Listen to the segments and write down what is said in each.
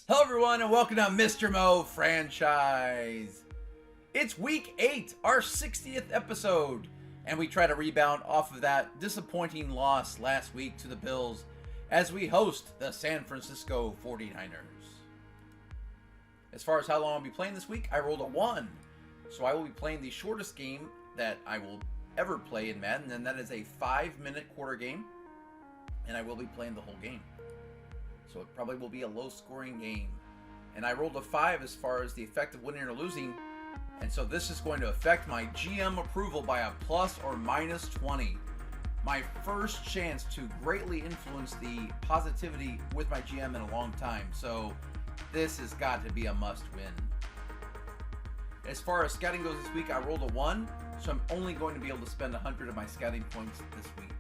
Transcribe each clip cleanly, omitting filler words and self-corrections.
Hello everyone and welcome to Mr.MoFranchise. It's week 8, our 60th episode, and we try to rebound off of that disappointing loss last week to the Bills as we host the San Francisco 49ers. As far as how long I'll be playing this week, I rolled a 1. So I will be playing the shortest game that I will ever play in Madden, and that is a 5-minute quarter game, and I will be playing the whole game. So it probably will be a low-scoring game. And I rolled a 5 as far as the effect of winning or losing. And so this is going to affect my GM approval by a plus or minus 20. My first chance to greatly influence the positivity with my GM in a long time. So this has got to be a must-win. As far as scouting goes this week, I rolled a 1. So I'm only going to be able to spend 100 of my scouting points this week.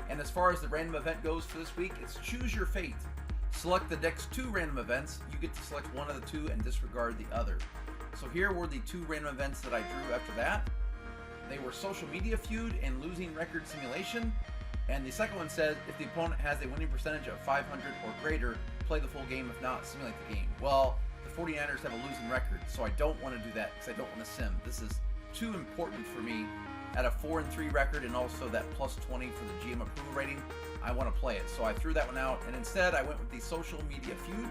And as far as the random event goes for this week, it's choose your fate. Select the next 2 random events. You get to select one of the 2 and disregard the other. So here were the 2 random events that I drew after that. They were social media feud and losing record simulation. And the second one says, if the opponent has a winning percentage of 500 or greater, play the full game. If not, simulate the game. Well, the 49ers have a losing record, so I don't want to do that because I don't want to sim. This is too important for me. At a 4-3 record and also that plus 20 for the GM approval rating, I want to play it. So I threw that one out, and instead I went with the social media feud.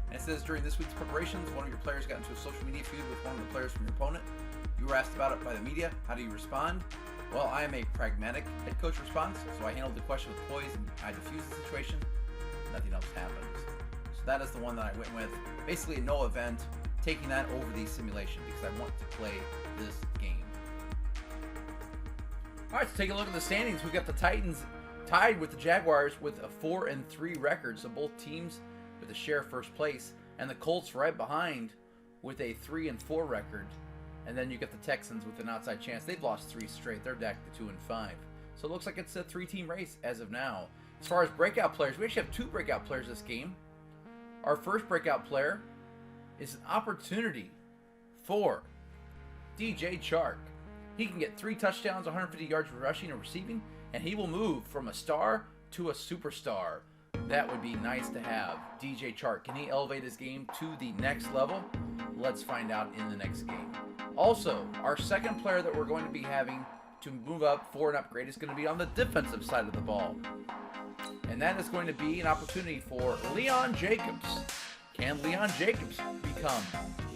And it says, during this week's preparations, one of your players got into a social media feud with one of the players from your opponent. You were asked about it by the media. How do you respond? Well, I am a pragmatic head coach response, so I handled the question with poise and I diffused the situation. Nothing else happened. So that is the one that I went with. Basically a no event, taking that over the simulation because I want to play this game. All right, so take a look at the standings. We've got the Titans tied with the Jaguars with a 4-3 record, so both teams with a share first place, and the Colts right behind with a 3-4 record, and then you get the Texans with an outside chance. They've lost 3 straight. They're back to 2-5. So it looks like it's a 3-team race as of now. As far as breakout players, we actually have 2 breakout players this game. Our first breakout player is an opportunity for DJ Chark. He can get 3 touchdowns, 150 yards rushing and receiving, and he will move from a star to a superstar. That would be nice to have. DJ Chark, can he elevate his game to the next level? Let's find out in the next game. Also, our second player that we're going to be having to move up for an upgrade is going to be on the defensive side of the ball. And that is going to be an opportunity for Leon Jacobs. Can Leon Jacobs become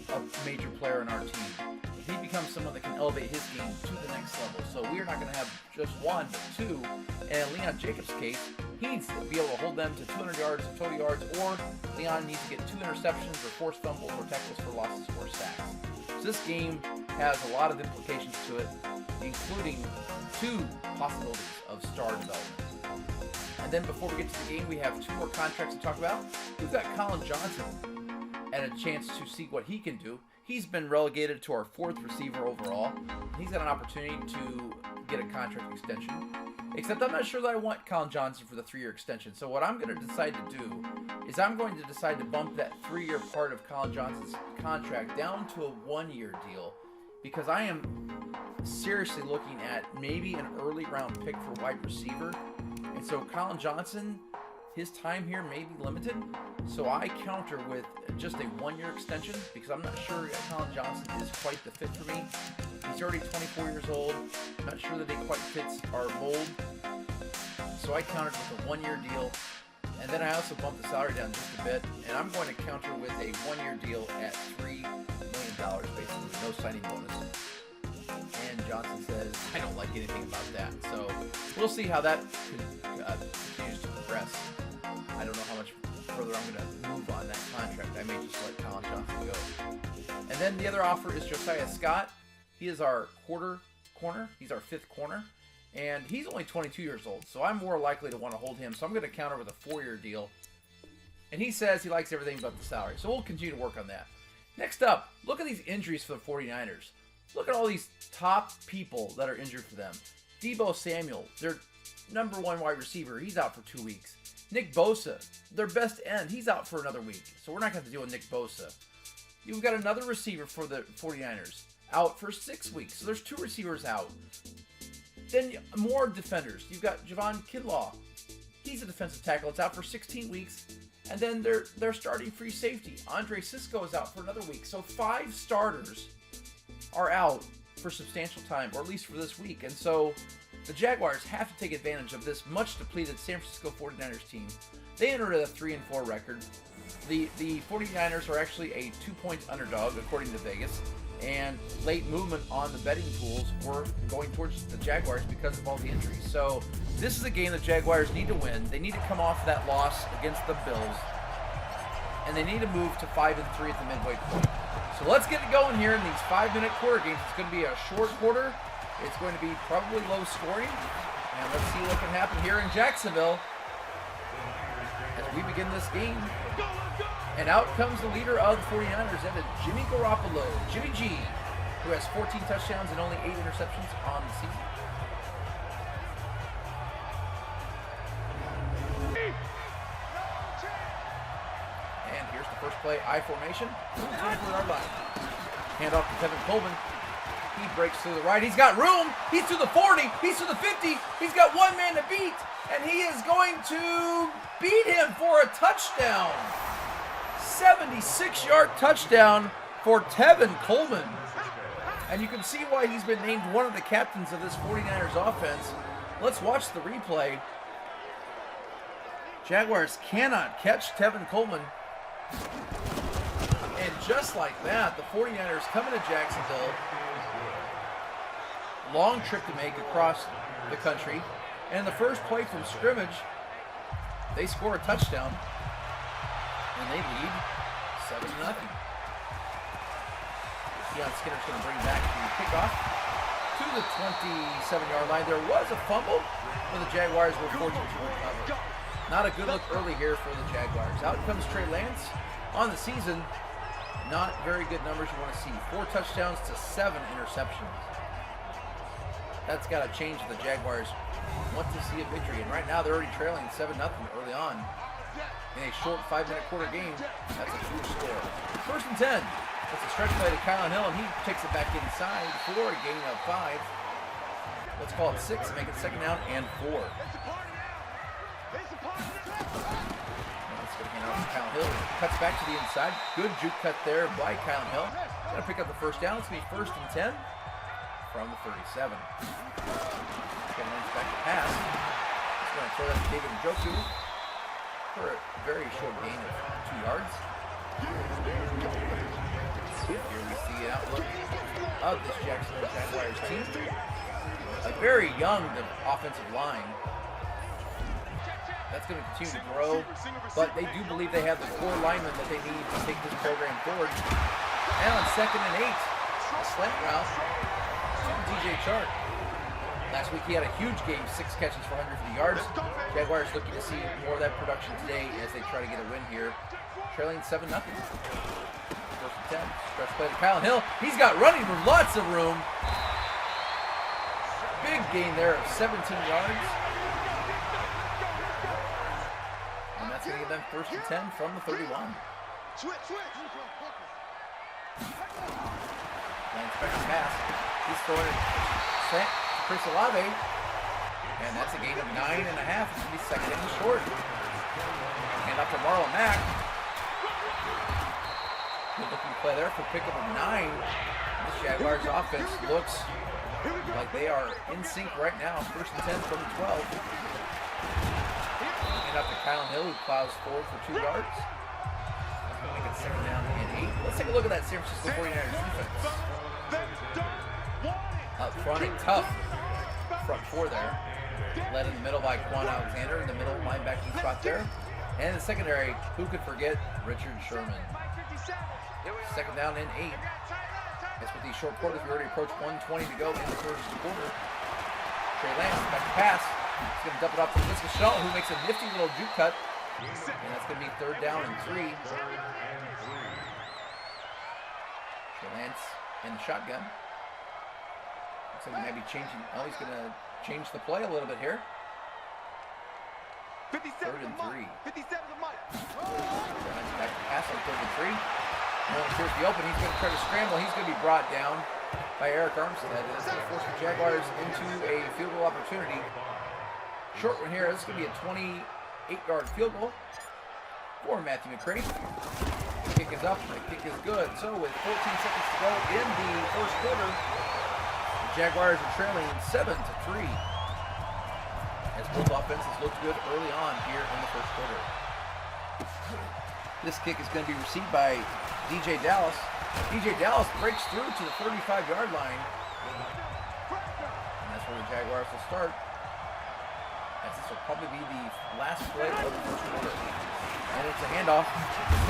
a major player in our team? He becomes someone that can elevate his game to the next level. So we are not going to have just 1, but 2. And in Leon Jacobs' case, he needs to be able to hold them to 200 yards, total yards, or Leon needs to get 2 interceptions or forced fumbles or tackles for losses or sacks. So this game has a lot of implications to it, including 2 possibilities of star development. And then before we get to the game, we have 2 more contracts to talk about. We've got Colin Johnson and a chance to see what he can do. He's been relegated to our 4th receiver overall. He's got an opportunity to get a contract extension. Except I'm not sure that I want Colin Johnson for the 3-year extension. So what I'm going to decide to do is I'm going to decide to bump that 3-year part of Colin Johnson's contract down to a 1-year deal. Because I am seriously looking at maybe an early round pick for wide receiver. And so Colin Johnson, his time here may be limited, so I counter with just a 1-year extension because I'm not sure that Colin Johnson is quite the fit for me. He's already 24 years old. I'm not sure that he quite fits our mold. So I countered with a 1-year deal, and then I also bumped the salary down just a bit, and I'm going to counter with a 1-year deal at $3 million, basically, no signing bonus. And Johnson says, I don't like anything about that. So we'll see how that continues to progress. I don't know how much further I'm going to move on that contract. I may just let Colin Johnson go. And then the other offer is Josiah Scott. He is our corner. He's our 5th corner. And he's only 22 years old, so I'm more likely to want to hold him. So I'm going to counter with a 4-year deal. And he says he likes everything but the salary. So we'll continue to work on that. Next up, look at these injuries for the 49ers. Look at all these top people that are injured for them. Deebo Samuel, their number 1 wide receiver, he's out for 2 weeks. Nick Bosa, their best end, he's out for another week. So we're not going to have to deal with Nick Bosa. You've got another receiver for the 49ers, out for 6 weeks. So there's 2 receivers out. Then more defenders. You've got Javon Kinlaw. He's a defensive tackle. It's out for 16 weeks. And then their starting free safety, Andre Cisco, is out for another week. So 5 starters are out for substantial time, or at least for this week. And so the Jaguars have to take advantage of this much depleted San Francisco 49ers team. They entered a 3-4 record. The 49ers are actually a 2-point underdog, according to Vegas. And late movement on the betting pools were going towards the Jaguars because of all the injuries. So this is a game the Jaguars need to win. They need to come off that loss against the Bills. And they need to move to 5-3 at the midway point. So let's get it going here in these 5-minute quarter games. It's going to be a short quarter. It's going to be probably low scoring. And let's see what can happen here in Jacksonville as we begin this game. And out comes the leader of the 49ers, and it's Jimmy Garoppolo, Jimmy G, who has 14 touchdowns and only 8 interceptions on the season. And here's the first play, I formation, 24-yard line. Hand off to Tevin Coleman. He breaks through the right. He's got room. He's to the 40. He's to the 50. He's got one man to beat, and he is going to beat him for a touchdown. 76-yard touchdown for Tevin Coleman. And you can see why he's been named one of the captains of this 49ers offense. Let's watch the replay. Jaguars cannot catch Tevin Coleman. And just like that, the 49ers come into Jacksonville. Long trip to make across the country. And the first play from scrimmage, they score a touchdown. And they lead 7-0. Deion Skinner's going to bring back the kickoff to the 27-yard line. There was a fumble, but the Jaguars were fortunate to recover. Not a good look early here for the Jaguars. Out comes Trey Lance on the season. Not very good numbers you want to see. 4 touchdowns to 7 interceptions. That's got to change if the Jaguars want to see a victory. And right now they're already trailing 7-0 early on. In a short 5-minute quarter game, that's a huge score. 1st and 10. That's a stretch play to Kyle Hill, and he takes it back inside for a gain of 5. Let's call it 6 and make it 2nd down and 4. Let's get a hand off to Kyle Hill. Cuts back to the inside. Good juke cut there by Kyle Hill. Going to pick up the 1st down. It's going to be 1st and 10 from the 37. Going to back to pass. He's going to throw that to David Njoku for a very short gain of 2 yards. Here we see an outlook of this Jacksonville Jaguars team. A very young offensive line. That's going to continue to grow, but they do believe they have the core linemen that they need to take this program forward. And on 2nd and 8, a slant route to DJ Chark. Last week he had a huge game, 6 catches for 150 yards. Jaguars looking to see more of that production today as they try to get a win here. Trailing 7-0. 1st and 10. Stretch play to Kyle Hill. He's got running room, lots of room. Big gain there of 17 yards. And that's going to give them 1st and 10 from the 31. Lance back to pass. He's throwing it slant. Chris Olave, and that's a gain of 9.5. It's going to be 2nd and short. Hand off to Marlon Mack. Good looking play there for pickup of 9. This Jaguars offense looks like they are in sync right now. 1st and 10 from the 12. Hand off to Kyle Hill, who plows forward for 2 yards. That's going to make it 2nd down and 8. Let's take a look at that San Francisco 49ers defense. Up front, a tough front 4 there. Led in the middle by Quan Alexander in the middle linebacking spot there. And in the secondary, who could forget Richard Sherman? 2nd down and 8. That's with these short quarters. We already approached 1:20 to go in the 1st quarter. Trey Lance back to pass. He's going to dump it off to Laviska Shenault, who makes a nifty little juke cut. And that's going to be 3rd down and 3. Trey Lance in the shotgun. So he may be changing. Oh, he's going to change the play a little bit here. 3rd and 3. Back to pass on 3rd and 3. No one appears to be open. He's going to try to scramble. He's going to be brought down by Eric Armstead. It's going to force the Jaguars into a field goal opportunity. Short one here. This is going to be a 28-yard field goal for for Matthew McCray. The kick is up, the kick is good. So with 14 seconds to go in the first quarter, the Jaguars are trailing 7-3. As both offenses looked good early on here in the first quarter. This kick is going to be received by DJ Dallas. DJ Dallas breaks through to the 35-yard line. And that's where the Jaguars will start. As this will probably be the last play of the first quarter. And it's a handoff.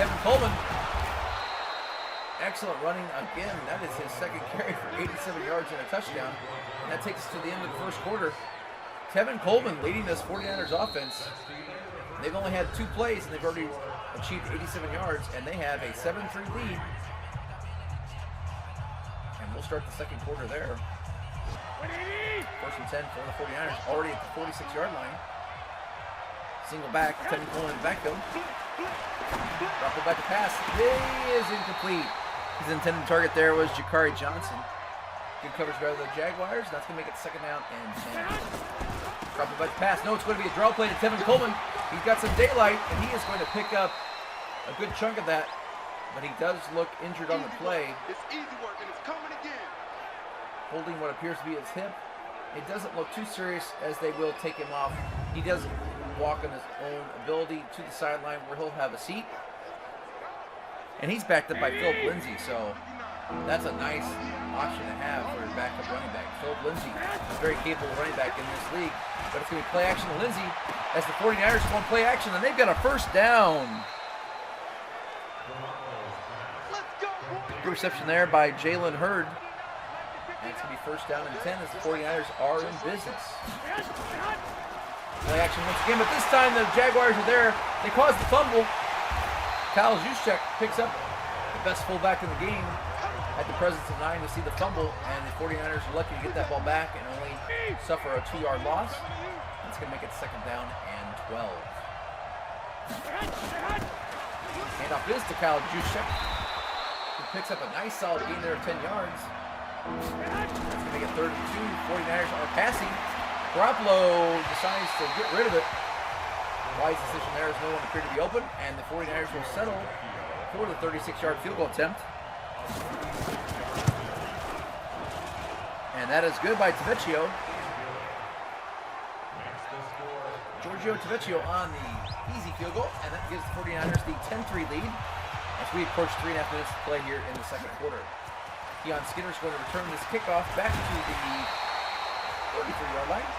Kevin Coleman. Excellent running again. That is his second carry for 87 yards and a touchdown. And that takes us to the end of the first quarter. Kevin Coleman leading this 49ers offense. They've only had 2 plays and they've already achieved 87 yards, and they have a 7-3 lead. And we'll start the second quarter there. First and 10 for the 49ers, already at the 46-yard line. Single back, Kevin Coleman in the backfield. Drop it back to pass. He is incomplete. His intended target there was Jakari Johnson. Good coverage by the Jaguars. That's going to make it second down and 10. Drop it back to pass. No, it's going to be a draw play to Tevin Coleman. He's got some daylight, and he is going to pick up a good chunk of that. But he does look injured on the play. It's easy work, and it's coming again. Holding what appears to be his hip. It doesn't look too serious as they will take him off. He does walk on his own ability to the sideline where he'll have a seat. And he's backed up by Philip Lindsay, so that's a nice option to have for your backup running back. Philip Lindsay is a very capable running back in this league. But it's going to be play action to Lindsay as the 49ers go on play action, and they've got a first down. Good reception there by Jalen Hurd. And it's going to be first down and 10 as the 49ers are in business. Play action once again, but this time the Jaguars are there. They cause the fumble. Kyle Juszczyk picks up the best fullback in the game at the presence of 9 to see the fumble, and the 49ers are lucky to get that ball back and only suffer a 2-yard loss. That's going to make it second down and 12. Handoff is to Kyle Juszczyk, who picks up a nice solid gain there of 10 yards. That's going to make it third and 2. 49ers are passing. Garoppolo decides to get rid of it. Wise decision there as no one appeared to be open, and the 49ers will settle for the 36-yard field goal attempt. And that is good by Tavecchio. Giorgio Tavecchio on the easy field goal, and that gives the 49ers the 10-3 lead as we approach 3.5 minutes to play here in the second quarter. Keon Skinner is going to return this kickoff back to the 33-yard line.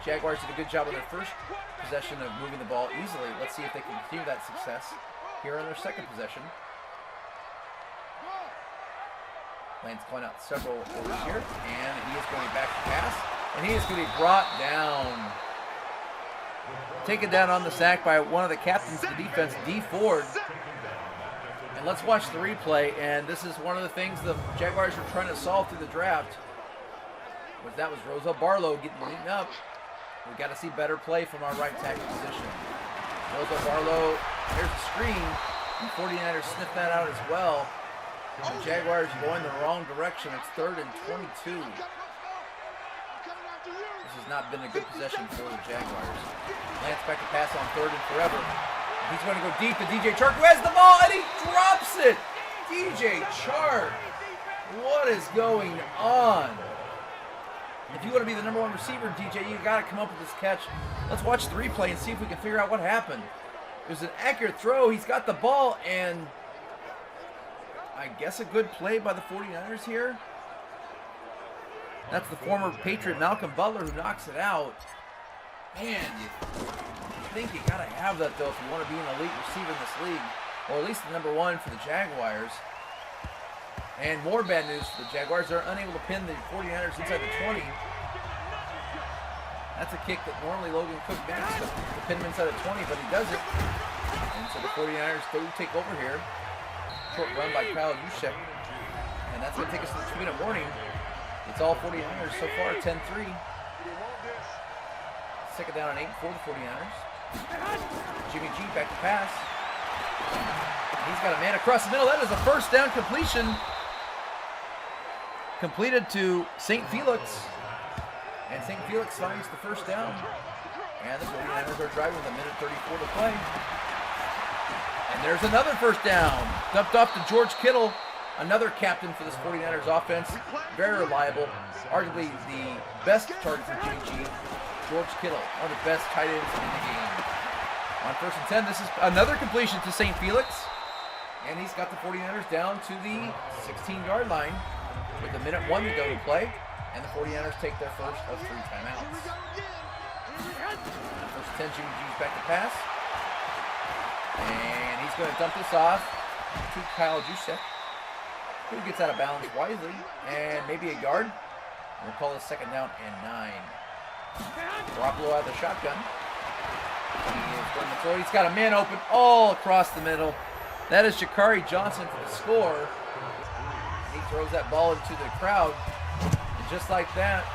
Jaguars did a good job on their first possession of moving the ball easily. Let's see if they can continue that success here on their second possession. Lane's calling out several orders here, and he is going back to pass, and he is going to be brought down. Taken down on the sack by one of the captains of the defense, D. Ford. And let's watch the replay, and this is one of the things the Jaguars were trying to solve through the draft. That was Rosal Barlow getting beaten up. We got to see better play from our right tackle position. Rosal Barlow, there's a screen. The 49ers sniffed that out as well. The Jaguars going the wrong direction. It's third and 22. This has not been a good possession for the Jaguars. Lance back to pass on third and forever. He's going to go deep to DJ Chark, who has the ball, and he drops it. DJ Chark. What is going on? If you want to be the number 1 receiver, DJ, you got to come up with this catch. Let's watch the replay and see if we can figure out what happened. It was an accurate throw. He's got the ball, and I guess a good play by the 49ers here. That's the former Patriot Malcolm Butler who knocks it out. Man, you think you got to have that, though, if you want to be an elite receiver in this league, or at least the number 1 for the Jaguars. And more bad news for the Jaguars. They're unable to pin the 49ers inside the 20. That's a kick that normally Logan Cook makes to pin him inside the 20, but he does it. And so the 49ers do take over here. Short run by Kyle Juszczyk. And that's going to take us to the 2-minute warning. It's all 49ers so far, 10-3. Second down and 8 for the 49ers. Jimmy G back to pass. He's got a man across the middle. That is a first down completion. Completed to St. Felix. And St. Felix finds the first down. And the 49ers are driving with 1:34 to play. And there's another first down. Dumped off to George Kittle, another captain for this 49ers offense. Very reliable. Arguably the best target for Jimmy G. George Kittle, one of the best tight ends in the game. On 1st and 10, this is another completion to St. Felix. And he's got the 49ers down to the 16-yard line with 1:01 to go to play. And the 49ers take their first of 3 timeouts. On 1st and 10, Jimmy G's back to pass. And he's going to dump this off to Kyle Juszczyk, who gets out of bounds wisely. And maybe a yard. We'll call this 2nd down and 9. Garoppolo out of the shotgun. He is going to throw. He's got a man open all across the middle. That is Jakari Johnson for the score. He throws that ball into the crowd. And just like that,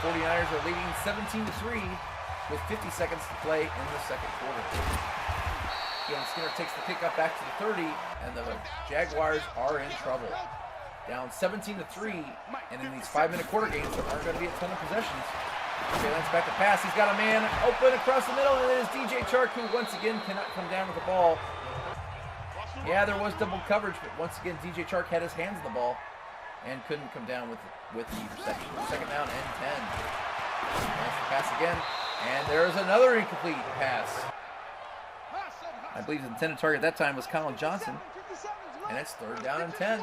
the 49ers are leading 17-3 with 50 seconds to play in the 2nd quarter. Again, Skinner takes the kickoff back to the 30, and the Jaguars are in trouble. Down 17-3, and in these 5-minute quarter games, there aren't going to be a ton of possessions. Trey Lance back to pass. He's got a man open across the middle, and it is DJ Chark, who once again cannot come down with the ball. Yeah, there was double coverage, but once again, DJ Chark had his hands on the ball and couldn't come down with the reception. 2nd down and 10. Lance the pass again, and there is another incomplete pass. I believe the intended target at that time was Colin Johnson, and it's 3rd down and 10.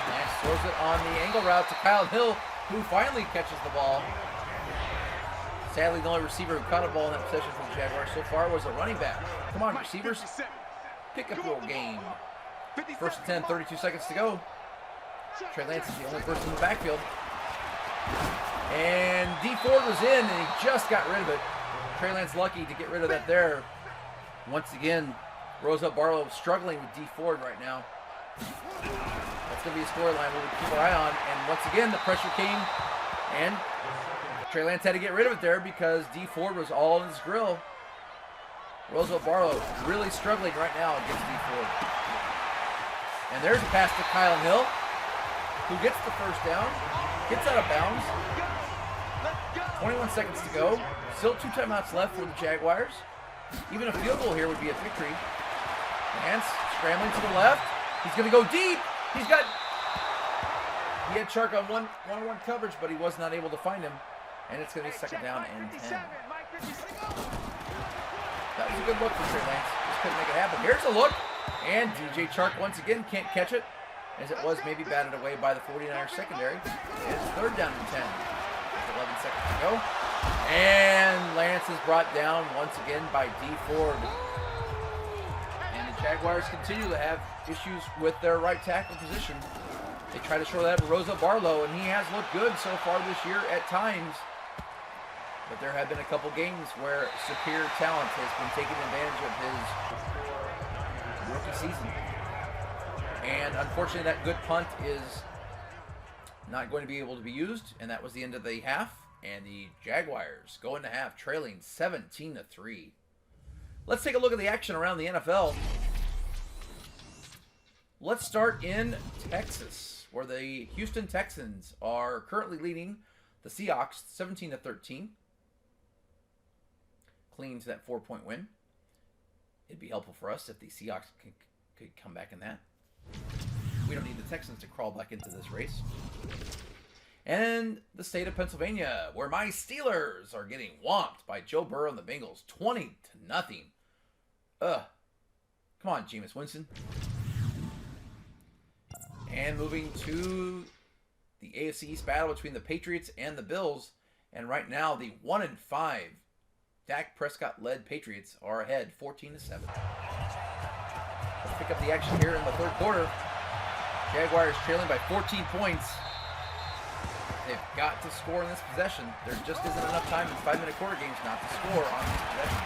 Lance throws it on the angle route to Kyle Hill, who finally catches the ball. Sadly, the only receiver who caught a ball in that possession for the Jaguars so far was a running back. Come on, receivers. Pick up your game. 1st and 10, 32 seconds to go. Trey Lance is the only person in the backfield. And D Ford was in, and he just got rid of it. Trey Lance lucky to get rid of that there. Once again, Rosa Barlow struggling with D Ford right now. That's going to be a storyline we'll keep our eye on. And once again, the pressure came, and Trey Lance had to get rid of it there because D Ford was all in his grill. Rosa Barlow really struggling right now against D Ford. And there's a pass to Kyle Hill, who gets the first down, gets out of bounds. 21 seconds to go. Still 2 timeouts left for the Jaguars. Even a field goal here would be a victory. Lance scrambling to the left. He's going to go deep. He had Chark on one-on-one coverage, but he was not able to find him. And it's going to be 2nd down and 10. That was a good look for Trey Lance. Just couldn't make it happen. Here's a look. And DJ Chark once again can't catch it, as it was maybe batted away by the 49ers secondary. It's 3rd down and 10. 11 seconds to go. And Lance is brought down once again by D Ford. And the Jaguars continue to have issues with their right tackle position. They try to shore that up with Rosa Barlow, and he has looked good so far this year at times. But there have been a couple games where superior talent has been taking advantage of his rookie season. And unfortunately, that good punt is not going to be able to be used, and that was the end of the half. And the Jaguars go into half trailing 17-3. Let's take a look at the action around the NFL. Let's start in Texas, where the Houston Texans are currently leading the Seahawks 17-13. Clinging to that 4-point win. It'd be helpful for us if the Seahawks could come back in that. We don't need the Texans to crawl back into this race. And the state of Pennsylvania, where my Steelers are getting whomped by Joe Burrow and the Bengals, 20-0. Come on, Jameis Winston. And moving to the AFC East battle between the Patriots and the Bills. And right now, the 1-5 Dak Prescott-led Patriots are ahead, 14-7. Let's pick up the action here in the 3rd quarter. Jaguars trailing by 14 points. They've got to score in this possession. There just isn't enough time in 5-minute quarter games not to score on this possession.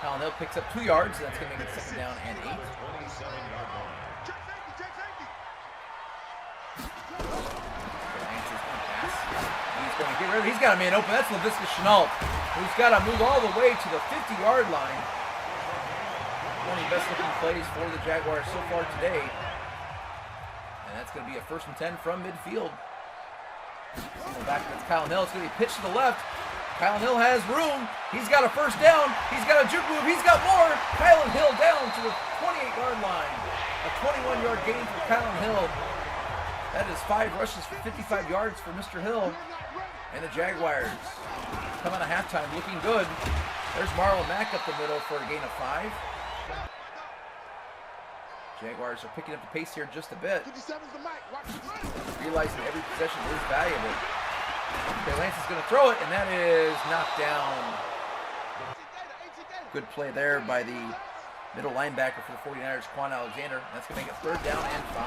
Colin Hill picks up 2 yards, and that's going to make it 2nd down and 8. He's got a man open. That's LaVisca Chenault, who's got to move all the way to the 50-yard line. One of the best-looking plays for the Jaguars so far today. And that's going to be a 1st and 10 from midfield. Single back against Kyle Hill. It's going to be pitched to the left. Kyle Hill has room. He's got a first down. He's got a juke move. He's got more. Kyle Hill down to the 28-yard line. A 21-yard gain for Kyle Hill. That is 5 rushes for 55 yards for Mr. Hill. And the Jaguars come out of halftime looking good. There's Marlon Mack up the middle for a gain of 5. Jaguars are picking up the pace here just a bit. Realizing every possession is valuable. Okay, Lance is going to throw it, and that is knocked down. Good play there by the middle linebacker for the 49ers, Quan Alexander. That's going to make it 3rd down and 5.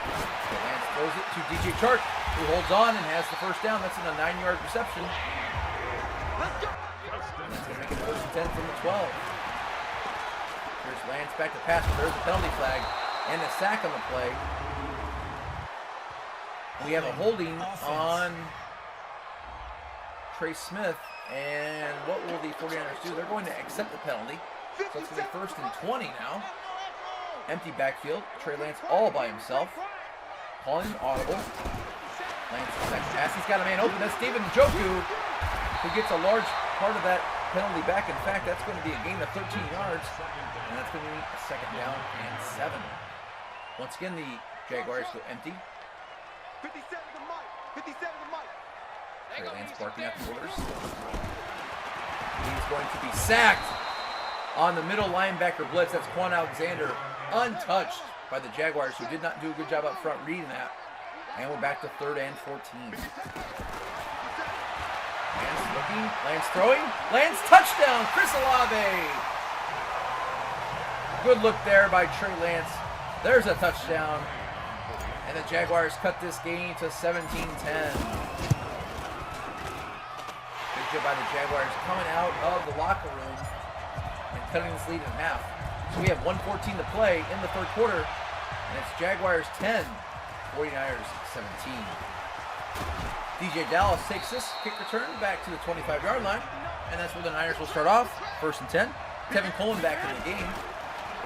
Okay, Lance throws it to DJ Chark, who holds on and has the first down. That's in a 9-yard reception. And that's going to make it 1st and 10 from the 12. Here's Lance back to pass, but there's a penalty flag and a sack on the play. We have a holding on Trey Smith, and what will the 49ers do? They're going to accept the penalty. So it's going to be 1st and 20 now. Empty backfield. Trey Lance all by himself. Calling an audible. Lance second pass. He's got a man open. That's David Njoku, who gets a large part of that penalty back. In fact, that's going to be a gain of 13 yards. And that's going to be a 2nd down and 7. Once again, the Jaguars go empty. 57 to Mike. 57 to Mike. Trey Lance barking at the orders. He's going to be sacked on the middle linebacker blitz. That's Quan Alexander, untouched by the Jaguars, who did not do a good job up front reading that. And we're back to 3rd and 14. Lance looking, Lance throwing, Lance touchdown, Chris Olave. Good look there by Trey Lance. There's a touchdown. And the Jaguars cut this game to 17-10. Good job by the Jaguars coming out of the locker room and cutting this lead in half. So we have 1:14 to play in the 3rd quarter. And it's Jaguars 10, 49ers 17. DJ Dallas takes this kick return back to the 25-yard line. And that's where the Niners will start off. 1st and 10. Kevin Coleman back in the game.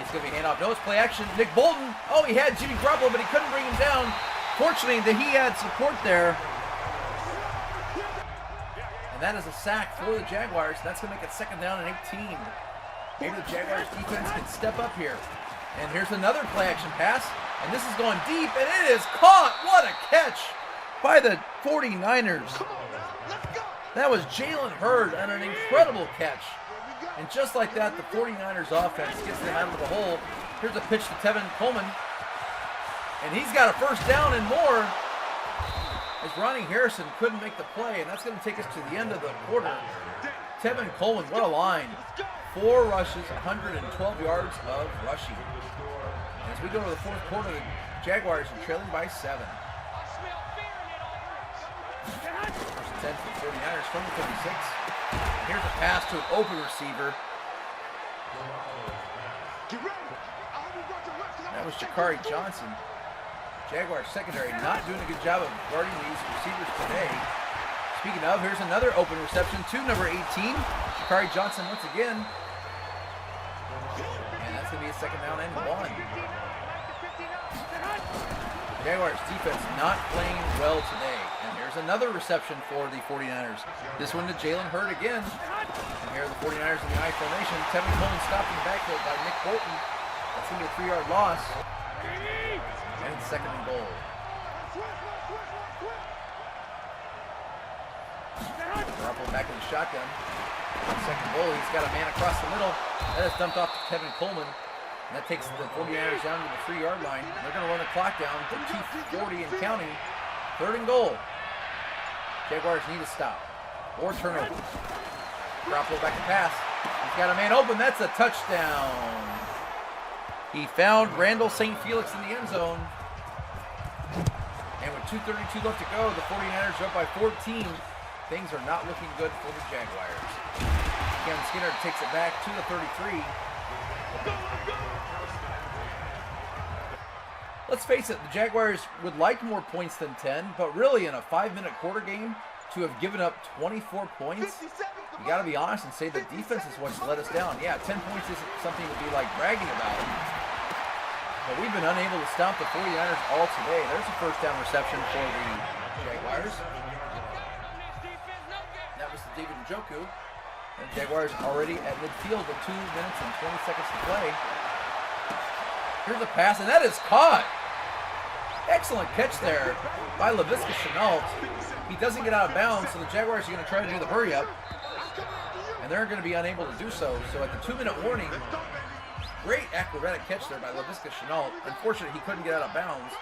It's going to be handoff. No, it's play action. Nick Bolton. Oh, he had Jimmy Garoppolo, but he couldn't bring him down. Fortunately, that he had support there. And that is a sack for the Jaguars. That's going to make it 2nd down and 18. Maybe the Jaguars defense can step up here. And here's another play action pass. And this is going deep, and it is caught. What a catch by the 49ers. That was Jalen Hurd on an incredible catch. And just like that, the 49ers offense gets them out of the hole. Here's a pitch to Tevin Coleman. And he's got a 1st down and more. As Ronnie Harrison couldn't make the play. And that's going to take us to the end of the quarter. Tevin Coleman, what a line. 4 rushes, 112 yards of rushing. And as we go to the 4th quarter, the Jaguars are trailing by 7. 1st and 10 for the 49ers from the 36. Here's a pass to an open receiver. That was Jakari Johnson. Jaguars secondary not doing a good job of guarding these receivers today. Speaking of, here's another open reception to number 18. Jakari Johnson once again. And that's going to be a 2nd down and 1. Jaguars defense not playing well today. And here's another reception for the 49ers. This one to Jalen Hurd again. And here are the 49ers in the I formation. Tevin Coleman stopped in the backfield by Nick Bolton. That's going to be a 3-yard loss. And it's 2nd and goal. Garoppolo back in the shotgun. On 2nd goal, he's got a man across the middle. That is dumped off to Tevin Coleman. And that takes the 49ers down to the 3-yard line. They're going to run the clock down to 2:40 and counting. 3rd and goal. Jaguars need to stop. Or turnover. Garoppolo back to pass. He's got a man open. That's a touchdown. He found Randall St. Felix in the end zone. And with 2:32 left to go, the 49ers are up by 14. Things are not looking good for the Jaguars. Again, Skinner takes it back to the 33. Let's face it, the Jaguars would like more points than 10, but really in a 5-minute quarter game, to have given up 24 points, you got to be honest and say the defense is what's let us down. Yeah, 10 points isn't something to be like bragging about. But we've been unable to stop the 49ers all today. There's a 1st down reception for the Jaguars. That was David Njoku. And the Jaguars already at midfield with 2 minutes and 20 seconds to play. Here's a pass, and that is caught. Excellent catch there by Laviska Shenault. He doesn't get out of bounds, so the Jaguars are going to try to do the hurry up. And they're going to be unable to do so. So at the 2-minute warning, great acrobatic catch there by Laviska Shenault. Unfortunately, he couldn't get out of bounds.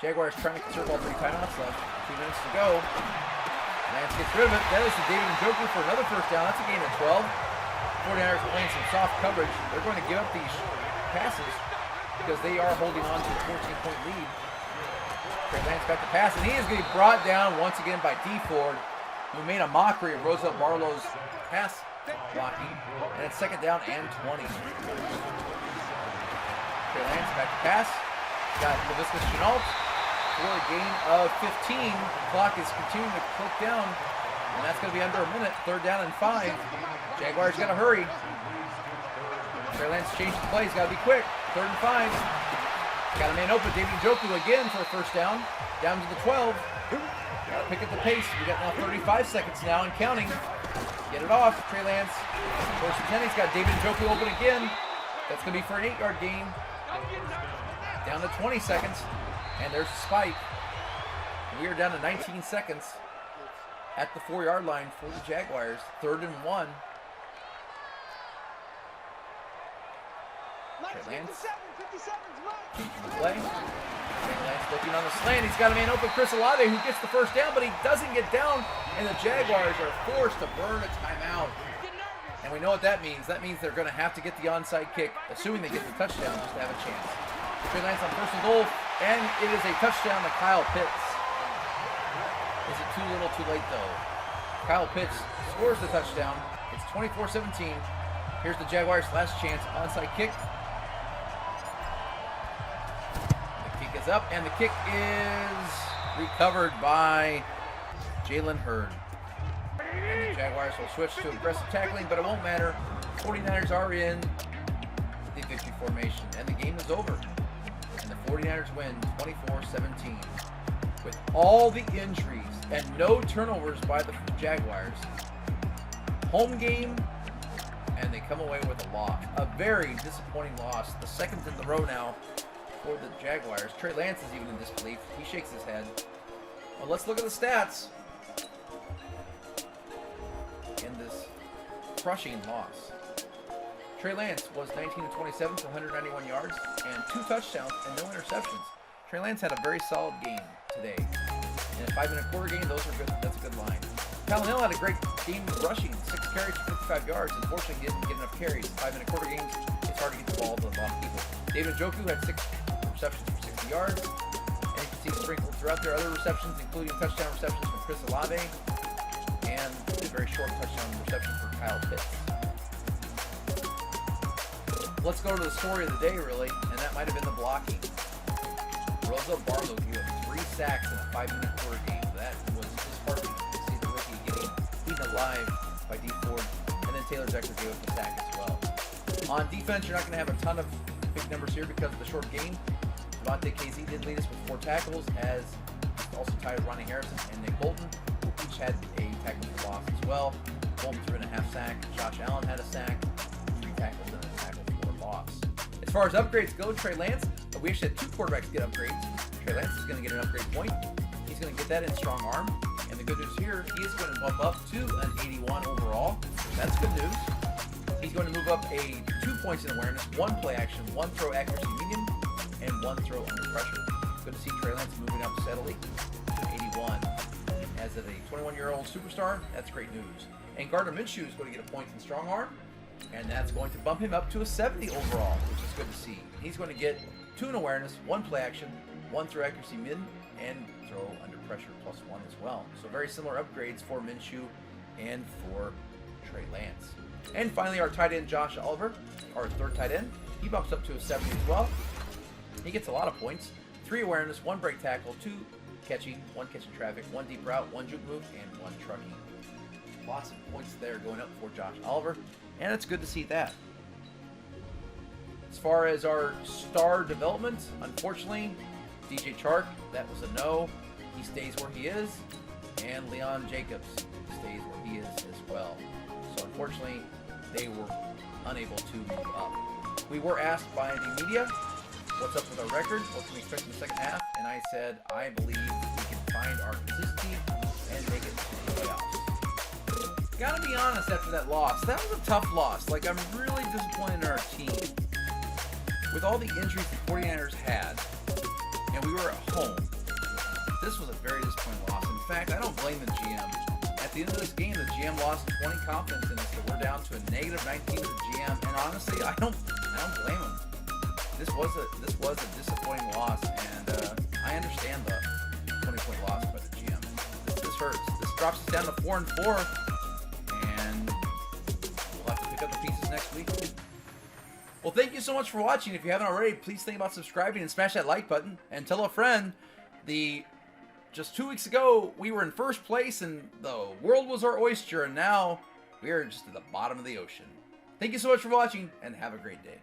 Jaguars trying to conserve all 3 timeouts left. 2 minutes to go. Lance gets rid of it. That is to David Njoku for another first down. That's a gain of 12. 49ers playing some soft coverage. They're going to give up these passes because they are holding on to a 14-point lead. Trey Lance back to pass, and he is getting brought down once again by D. Ford, who made a mockery of Roselle Barlow's pass blocking, and it's 2nd down and 20. Trey Lance back to pass. Got Laviska Shenault for a gain of 15. The clock is continuing to click down, and that's going to be under a minute. 3rd down and 5. Jaguars got to hurry. Trey Lance changed the play. He's got to be quick. 3rd and 5. Got a man open. David Njoku again for a first down. Down to the 12. Got to pick up the pace. We got now 35 seconds now and counting. Get it off. Trey Lance. First and 10. He's got David Njoku open again. That's going to be for an 8-yard gain. Down to 20 seconds. And there's a spike. We are down to 19 seconds at the 4-yard line for the Jaguars. 3rd and 1. Trey Lance. Play. Trey Lance looking on the slant. He's got a man open, Chris Olave, who gets the first down, but he doesn't get down, and the Jaguars are forced to burn a timeout. And we know what that means. That means they're going to have to get the onside kick, assuming they get the touchdown, just to have a chance. Trey Lance on 1st and goal, and it is a touchdown to Kyle Pitts. Is it too little, too late, though? Kyle Pitts scores the touchdown. It's 24-17. Here's the Jaguars' last chance onside kick. Is up, and the kick is recovered by Jalen Hurd. And the Jaguars will switch to aggressive tackling, but it won't matter. 49ers are in the victory formation, and the game is over. And the 49ers win 24-17. With all the injuries and no turnovers by the Jaguars, home game, and they come away with a loss. A very disappointing loss. The 2nd in a row now for the Jaguars. Trey Lance is even in disbelief. He shakes his head. Well, let's look at the stats in this crushing loss. Trey Lance was 19-27 for 191 yards and 2 touchdowns and no interceptions. Trey Lance had a very solid game today. In a 5-minute quarter game, those are good. That's a good line. Kellen Hill had a great game rushing, 6 carries for 55 yards. Unfortunately, he didn't get enough carries. 5-minute quarter games, it's hard to get the ball to the long people. David Njoku had 6 receptions for 60 yards. And you can see sprinkled throughout their other receptions, including touchdown receptions from Chris Olave and a very short touchdown reception for Kyle Pitts. Let's go to the story of the day, really, and that might have been the blocking. Roselle Barlow gave up 3 sacks in a 5-minute quarter game. That was disheartening to see the rookie getting eaten alive by D. Ford. And then Taylor Decker gave up a sack as well. On defense, you're not going to have a ton of big numbers here because of the short game. Devontae KZ did lead us with 4 tackles, as also tied with Ronnie Harrison and Nick Bolton, who each had a tackle for loss as well. Bolton threw in a half sack. Josh Allen had a sack, 3 tackles, and a tackle for loss. As far as upgrades go, Trey Lance, we actually had 2 quarterbacks get upgrades. Trey Lance is going to get an upgrade point. He's going to get that in strong arm. And the good news here, he is going to bump up to an 81 overall. That's good news. He's going to move up 2 points in awareness, 1 play action, 1 throw accuracy medium, and 1 throw under pressure. Good to see Trey Lance moving up steadily to 81. As a 21-year-old superstar, that's great news. And Gardner Minshew is going to get a point in strong arm, and that's going to bump him up to a 70 overall, which is good to see. He's going to get 2 in awareness, 1 play action, 1 throw accuracy mid, and throw under pressure +1 as well. So very similar upgrades for Minshew and for Trey Lance. And finally, our tight end, Josh Oliver, our 3rd tight end, he bumps up to a 70 as well. He gets a lot of points. 3 awareness, 1 break tackle, 2 catching, 1 catching traffic, 1 deep route, 1 juke move, and 1 trucking. Lots of points there going up for Josh Oliver, and it's good to see that. As far as our star development, unfortunately, DJ Chark, that was a no. he stays where he is, and Leon Jacobs stays where he is as well. So unfortunately, they were unable to move up. We were asked by the media, what's up with our record? What can we expect in the second half? And I said, I believe we can find our consistency and make it to the playoffs. Gotta be honest, after that loss, that was a tough loss. Like, I'm really disappointed in our team. With all the injuries the 49ers had, and we were at home, this was a very disappointing loss. In fact, I don't blame the GM. At the end of this game, the GM lost 20 confidence in us, so we're down to a negative 19 with the GM. And honestly, I don't blame him. This was a disappointing loss, and I understand the 20-point loss by the GM. This hurts. This drops us down to 4-4, and we'll have to pick up the pieces next week. Well, thank you so much for watching. If you haven't already, please think about subscribing and smash that like button. And tell a friend. Just 2 weeks ago, we were in first place, and the world was our oyster, and now we are just at the bottom of the ocean. Thank you so much for watching, and have a great day.